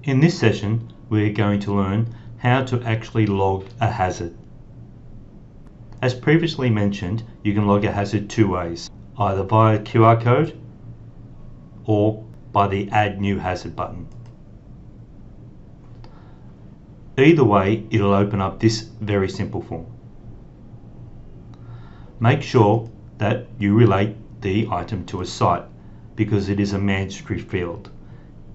In this session, we're going to learn how to actually log a hazard. As previously mentioned, you can log a hazard two ways, either via QR code or by the Add New Hazard button. Either way, it'll open up this very simple form. Make sure that you relate the item to a site because it is a mandatory field.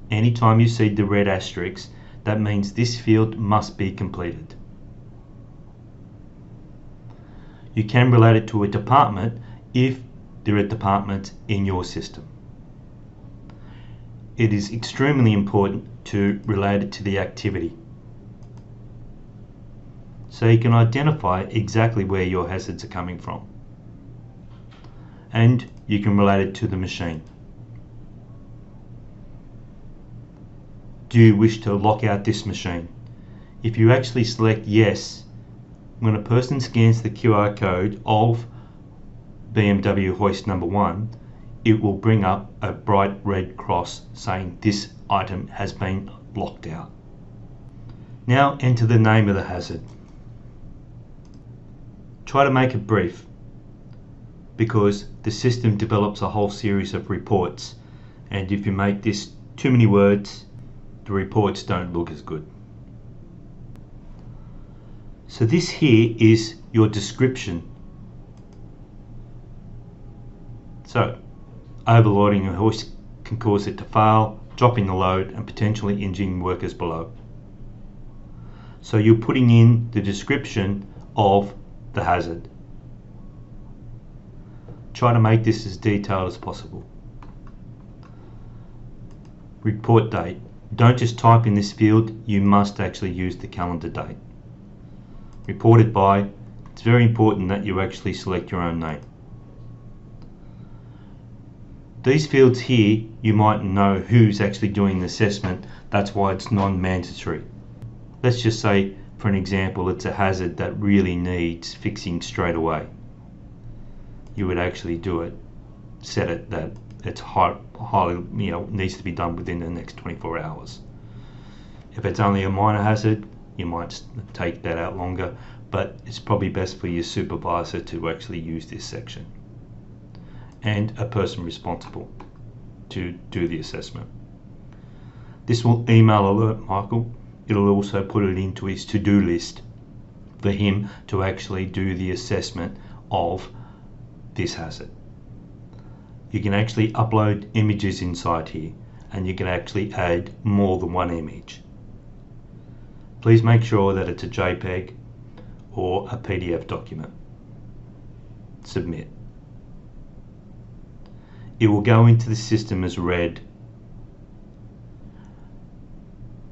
Anytime you see the red asterisk, that means this field must be completed. You can relate it to a department if there are departments in your system. It is extremely important to relate it to the activity, so you can identify exactly where your hazards are coming from, and you can relate it to the machine. Do you wish to lock out this machine? If you actually select yes, when a person scans the QR code of BMW hoist number 1, it will bring up a bright red cross saying this item has been locked out. Now enter the name of the hazard. Try to make it brief, because the system develops a whole series of reports, and if you make this too many words, the reports don't look as good. So this here is your description. So overloading a hoist can cause it to fail, dropping the load and potentially injuring workers below. So you're putting in the description of the hazard. Try to make this as detailed as possible. Report date. Don't just type in this field, you must actually use the calendar date. Reported by, it's very important that you actually select your own name. These fields here, you might know who's actually doing the assessment, that's why it's non-mandatory. Let's just say, for an example, it's a hazard that really needs fixing straight away. You would actually do it, set it that it's highly needs to be done within the next 24 hours. If it's only a minor hazard, you might take that out longer, but it's probably best for your supervisor to actually use this section and a person responsible to do the assessment. This will email alert Michael. It'll also put it into his to-do list for him to actually do the assessment of this hazard. You can actually upload images inside here, and you can actually add more than one image. Please make sure that it's a JPEG or a PDF document. Submit. It will go into the system as read.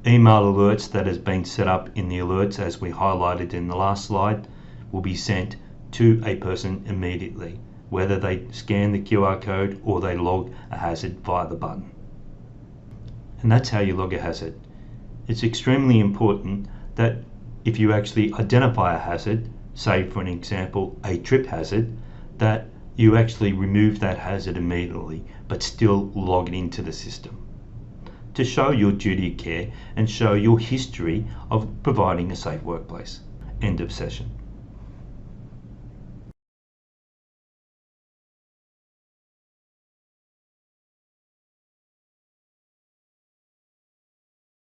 Email alerts that has been set up in the alerts, as we highlighted in the last slide, will be sent to a person immediately, whether they scan the QR code or they log a hazard via the button. And that's how you log a hazard. It's extremely important that if you actually identify a hazard, say for an example a trip hazard, that you actually remove that hazard immediately but still log it into the system to show your duty of care and show your history of providing a safe workplace. End of session.